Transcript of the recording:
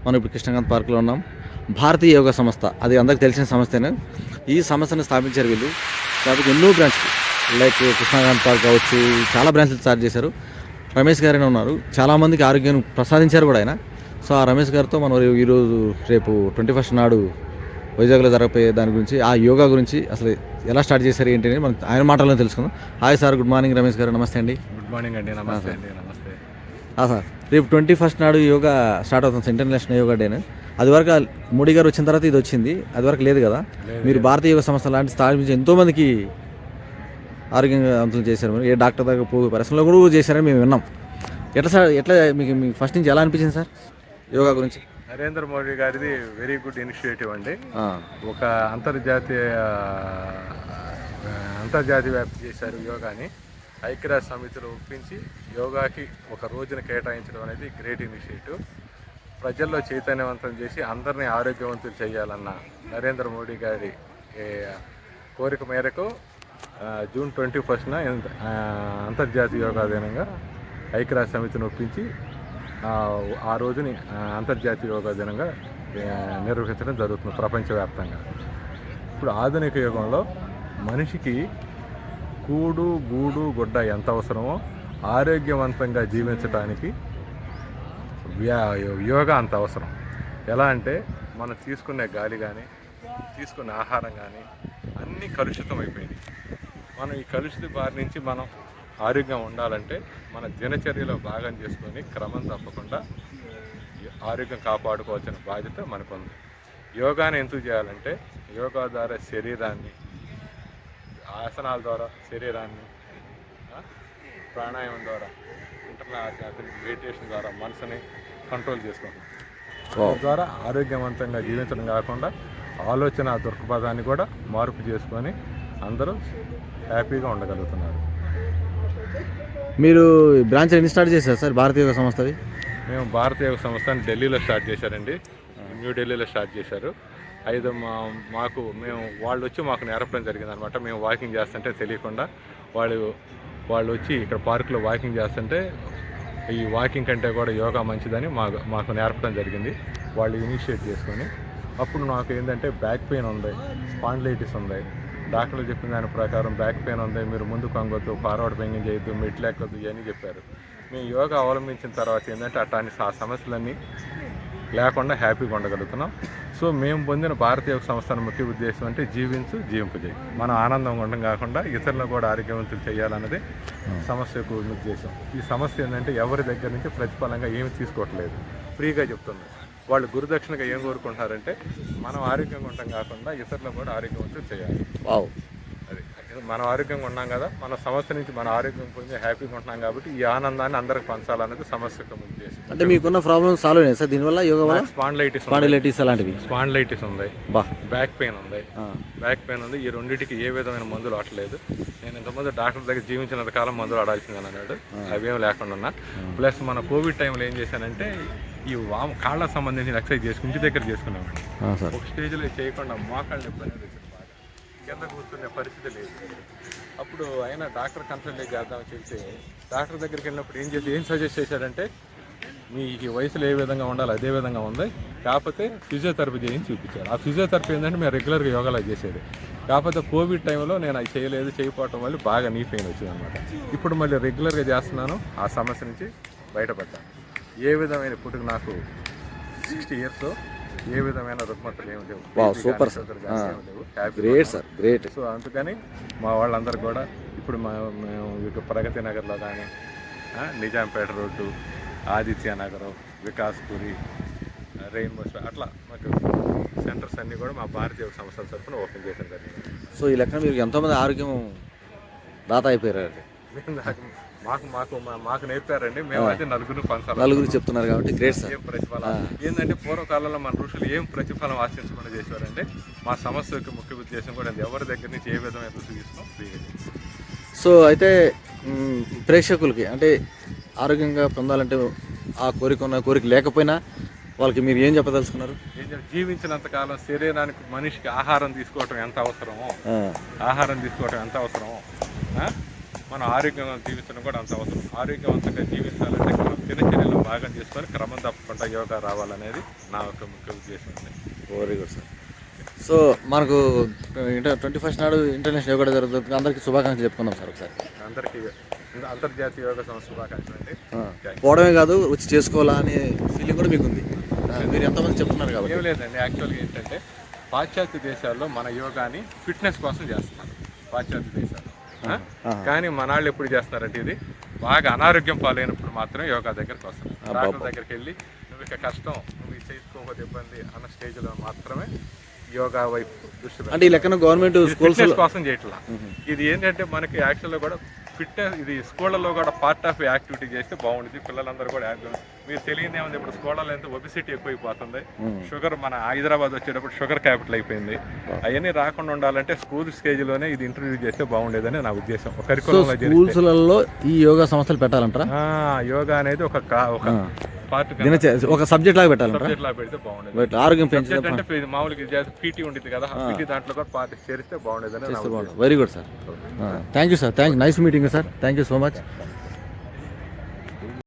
మనం ఇప్పుడు కృష్ణకాంత్ పార్క్లో ఉన్నాం. భారతీయ యోగా సంస్థ, అది అందరికి తెలిసిన సంస్థనే. ఈ సంస్థను స్థాపించారు వీళ్ళు. కాబట్టి ఎన్నో బ్రాంచ్లు లైక్ కృష్ణకాంత్ పార్క్ కావచ్చు, చాలా బ్రాంచ్లు స్టార్ట్ చేశారు. రమేష్ గారైనా ఉన్నారు, చాలామందికి ఆరోగ్యం ప్రసాదించారు కూడా ఆయన. సో ఆ రమేష్ గారితో మనం ఈరోజు రేపు 21 నాడు వైజాగ్లో జరగబోయే దాని గురించి, ఆ యోగా గురించి అసలు ఎలా స్టార్ట్ చేశారు ఏంటి అని మనం ఆయన మాటల్లో తెలుసుకుందాం. Hi sir, good morning. Ramesh గారు నమస్తే అండి. గుడ్ మార్నింగ్ అండి. నమస్తే అండి. నమస్తే సార్, రేపు 21 నాడు యోగా స్టార్ట్ అవుతుంది, ఇంటర్నేషనల్ యోగా డేను. అది వరకు మోడీ గారు వచ్చిన తర్వాత ఇది వచ్చింది, అది వరకు లేదు కదా. మీరు భారతీయ యోగా సంస్థ లాంటి స్థాపించి ఎంతోమందికి ఆరోగ్యవంతులు చేశారు. మీరు ఏ డాక్టర్ దగ్గర పోయి పరిశ్రమలో కూడా చేశారని మేము విన్నాం. ఎట్లా సార్, ఎట్లా మీకు ఫస్ట్ నుంచి ఎలా అనిపించింది సార్ యోగా గురించి? నరేంద్ర మోడీ గారిది వెరీ గుడ్ ఇనిషియేటివ్ అండి. ఒక అంతర్జాతీయ వ్యాప్తి చేశారు యోగాని. ఐక్యరాజ్య సమితిలో ఒప్పించి యోగాకి ఒక రోజున కేటాయించడం అనేది గ్రేట్ ఇనిషియేటివ్. ప్రజల్లో చైతన్యవంతం చేసి అందరినీ ఆరోగ్యవంతులు చేయాలన్న నరేంద్ర మోడీ గారి కోరిక మేరకు జూన్ 21న అంతర్జాతీయ యోగా దినంగా ఐక్యరాజ్య సమితిని ఒప్పించి ఆ రోజుని అంతర్జాతీయ యోగా దినంగా నిర్వహించడం జరుగుతుంది ప్రపంచవ్యాప్తంగా. ఇప్పుడు ఆధునిక యుగంలో మనిషికి కూడు గూడు గుడ్డ ఎంత అవసరమో ఆరోగ్యవంతంగా జీవించడానికి యోగా అంత అవసరం. ఎలా అంటే మనం తీసుకునే గాలి కానీ తీసుకునే ఆహారం కానీ అన్నీ కలుషితం అయిపోయింది. మనం ఈ కలుషిత బారి నుంచి మనం ఆరోగ్యం ఉండాలంటే మన దినచర్యలో భాగం చేసుకొని క్రమం తప్పకుండా ఆరోగ్యం కాపాడుకోవాల్సిన బాధ్యత మనకుంది. యోగాని ఎందుకు చేయాలంటే యోగా ద్వారా శరీరాన్ని, ఆసనాల ద్వారా శరీరాన్ని, ప్రాణాయామం ద్వారా, ఇంటర్నల్ మెడిటేషన్ ద్వారా మనసుని కంట్రోల్ చేసుకుంటాం. ద్వారా ఆరోగ్యవంతంగా జీవించడం కాకుండా ఆలోచన దృక్పథాన్ని కూడా మార్పు చేసుకొని అందరూ హ్యాపీగా ఉండగలుగుతున్నారు. మీరు బ్రాంచ్ ఎన్ని స్టార్ట్ చేశారు సార్ భారతీయ యోగా సంస్థవి? మేము భారతీయ యోగా సంస్థని ఢిల్లీలో స్టార్ట్ చేశారండి. న్యూఢిల్లీలో స్టార్ట్ చేశారు. వాళ్ళు వచ్చి మాకు నేర్పడం జరిగింది అనమాట. మేము వాకింగ్ చేస్తుంటే తెలియకుండా వాళ్ళు వచ్చి ఇక్కడ పార్కులో వాకింగ్ చేస్తుంటే ఈ వాకింగ్ కంటే కూడా యోగా మంచిదని మాకు నేర్పడం జరిగింది. వాళ్ళు ఇనిషియేట్ చేసుకొని అప్పుడు నాకు ఏంటంటే బ్యాక్ పెయిన్ ఉంది, స్పాండిలైటిస్ ఉంది. డాక్టర్లు చెప్పిన దాని ప్రకారం బ్యాక్ పెయిన్ ఉంది, మీరు ముందు కొంగొద్దు, ఫార్వర్డ్ బెంగింగ్ చేయొద్దు, మెట్లు ఎక్కొద్దు ఇవన్నీ చెప్పారు. మేము యోగా అవలంబించిన తర్వాత ఏంటంటే ఆ సమస్యలన్నీ లేకుండా హ్యాపీగా ఉండగలుగుతున్నాం. సో మేము పొందిన భారతీయ సంస్థల ముఖ్య ఉద్దేశం అంటే జీవింపజేయి, మనం ఆనందంగా ఉండడం కాకుండా ఇతరులను కూడా ఆరోగ్యవంతులు చేయాలన్నది సమస్య యొక్క ఉద్దేశం. ఈ సమస్య ఏంటంటే ఎవరి దగ్గర నుంచి ప్రతిఫలంగా ఏమి తీసుకోవట్లేదు, ఫ్రీగా చెప్తుంది. వాళ్ళు గురుదక్షిణగా ఏం కోరుకుంటారంటే మనం ఆరోగ్యంగా ఉండటం కాకుండా ఇతరులను కూడా ఆరోగ్యవంతులు చేయాలి. అది మనం ఆరోగ్యంగా ఉన్నాం కదా, మన సమస్య నుంచి మన ఆరోగ్యం పొంది హ్యాపీగా ఉంటున్నాం కాబట్టి ఈ ఆనందాన్ని అందరికి పంచాలనేది సమస్య యొక్క ఉద్దేశం. అంటే మీకున్న ప్రాబ్లమ్ సాల్వ్ అయ్యింది సార్ దీనివల్ల యోగా వల్ల? స్పాండిలైటిస్ అలాంటివి, స్పాండిలైటిస్ ఉంది, బ్యాక్ పెయిన్ ఉంది. ఈ రెండింటికి ఏ విధమైన మందులు ఆడలేదు. నేను ఇంతకుముందు డాక్టర్ దగ్గర జీవించినంత కాలం మందులు ఆడాల్సిందని అన్నాడు. అవేం లేకుండా ఉన్నా. ప్లస్ మన కోవిడ్ టైంలో ఏం చేశానంటే ఈ కాళ్ళకు సంబంధించిన ఎక్సర్సైజ్ చేసుకుని ఇంటి దగ్గర చేసుకున్నాం. ఒక స్టేజ్లో చేయకుండా మోకాళ్ళు నొప్పి అనేది కింద కూర్చునే పరిస్థితి లేదు. అప్పుడు అయినా డాక్టర్ కన్సల్ట్ చేద్దామని చెప్తే డాక్టర్ దగ్గరికి వెళ్ళినప్పుడు ఏం సజెస్ట్ చేశాడంటే మీ వయసులో ఏ విధంగా ఉండాలి అదే విధంగా ఉంది, కాకపోతే ఫిజియోథెరపీ చేయించి చూపించారు. ఆ ఫిజియోథెరపీ ఏంటంటే మేము రెగ్యులర్గా యోగాలో చేసేది. కాకపోతే కోవిడ్ టైంలో నేను అది చేయకపోవటం వల్ల బాగా నీ పెయిన్ వచ్చింది అనమాట. ఇప్పుడు మళ్ళీ రెగ్యులర్గా చేస్తున్నాను. ఆ సమస్య నుంచి బయటపడ్డాను. ఏ విధమైన ఇప్పటికి నాకు 60 ఇయర్స్, ఏ విధమైన రుగ్మతలు ఏమి లేవు. Super sir, great sir, great. So అందుకని మా వాళ్ళందరూ కూడా ఇప్పుడు మేము ఇటు ప్రగతి నగర్లో కానీ, నిజాంపేట రోడ్డు, ఆదిత్య నగరం, వికాస్పురి, రెయిన్బో అట్లా మాకు సెంటర్స్ అన్నీ కూడా మా భారతీయ సంస్థల తరఫున ఓపెన్ చేయడం జరిగింది. సో ఈ లెక్కన మీరు ఎంతోమంది ఆరోగ్యం దాత అయిపోయారు. మాకు నేర్పారండి. మేము అయితే నలుగురు చెప్తున్నారు కాబట్టి గ్రేట్ సార్. ప్రతిఫలం ఏంటంటే పూర్వకాలంలో మన ఋషులు ఏం ప్రతిఫలం ఆశించకుండా చేశారంటే మా సమస్య యొక్క ముఖ్య ఉద్దేశం కూడా ఎవరి దగ్గర నుంచి ఏ విధమైన రుచి తీసుకో. సో అయితే ప్రేక్షకులకి అంటే ఆరోగ్యంగా పొందాలంటే ఆ కోరిక లేకపోయినా వాళ్ళకి మీరు ఏం చెప్పదలుచుకున్నారు? జీవించినంతకాలం శరీరానికి మనిషికి ఆహారం తీసుకోవటం ఎంత అవసరమో మనం ఆరోగ్యంగా జీవించడం కూడా అంత అవసరం. ఆరోగ్యవంతంగా జీవించాలంటే మనం దినచర్యలో భాగం చేసుకొని క్రమం తప్పకుండా యోగా రావాలనేది నా యొక్క ముఖ్య ఉద్దేశం అండి. Very good sir. సో మనకు 21st నాడు ఇంటర్నేషనల్ యోగా జరుగుతుంది, అందరికీ శుభాకాంక్షలు చెప్పుకుందాం సార్ ఒకసారి. అందరికీ అంతర్జాతీయ యోగా సంస్థ శుభాకాంక్షలు అండి. పోవడమే కాదు వచ్చి చేసుకోవాలా అనే ఫీలింగ్ కూడా మీకు ఉంది. మీరు ఎంతమంది చెప్తున్నారు కాబట్టి. ఏం లేదండి, యాక్చువల్గా ఏంటంటే పాశ్చాత్య దేశాల్లో మన యోగాని ఫిట్నెస్ కోసం చేస్తున్నారు పాశ్చాత్య దేశాలు. కానీ మన వాళ్ళు ఎప్పుడు చేస్తున్నారంటే ఇది బాగా అనారోగ్యం పాలైనప్పుడు మాత్రం యోగా దగ్గరికి వస్తారు. డాక్టర్ దగ్గరికి వెళ్ళి నువ్వు ఇక కష్టం, నువ్వు ఇది చేసుకోకపోతే ఇబ్బంది అన్న స్టేజ్లో మాత్రమే యోగా వైపు దృష్టి అంటే ఈ లెక్కన గవర్నమెంట్ స్కూల్స్ కోసం చేయట్లా. ఇది ఏంటంటే మనకి యాక్చువల్గా కూడా ఫిట్నెస్, ఇది స్కూళ్ళలో కూడా పార్ట్ ఆఫ్ యాక్టివిటీ చేస్తే బాగుంటుంది. పిల్లలందరూ కూడా యాక్టివ్. మీరు తెలియదు ఏముంది, ఇప్పుడు స్కూళ్ళలో ఎంత ఒబిసిటీ ఎక్కువైపోతుంది. షుగర్ మన హైదరాబాద్ వచ్చేటప్పుడు షుగర్ క్యాపిటల్ అయిపోయింది. అవన్నీ రాకుండా ఉండాలంటే స్కూల్ స్టేజ్లోనే ఇది ఇంట్రడ్యూస్ చేస్తే బాగుండేదని నా ఉద్దేశం. స్కూల్స్లలో ఈ యోగా సంస్థలు పెట్టాలంటారా? యోగా అనేది ఒక పార్ట్, ఒక సబ్జెక్ట్ లాగా పెట్టాలంటారా? సబ్జెక్ట్ లాగా పెడితే బాగుండేది. ఆరోగ్యం పెంచే అంటే మామూలుగా పీటీ ఉండేది కదా, పీటీ దాంట్లో కూడా పార్ట్ చేరిస్తే బాగుండేదని. Very good sir. Thank you sir. Nice meeting sir. Thank you so much.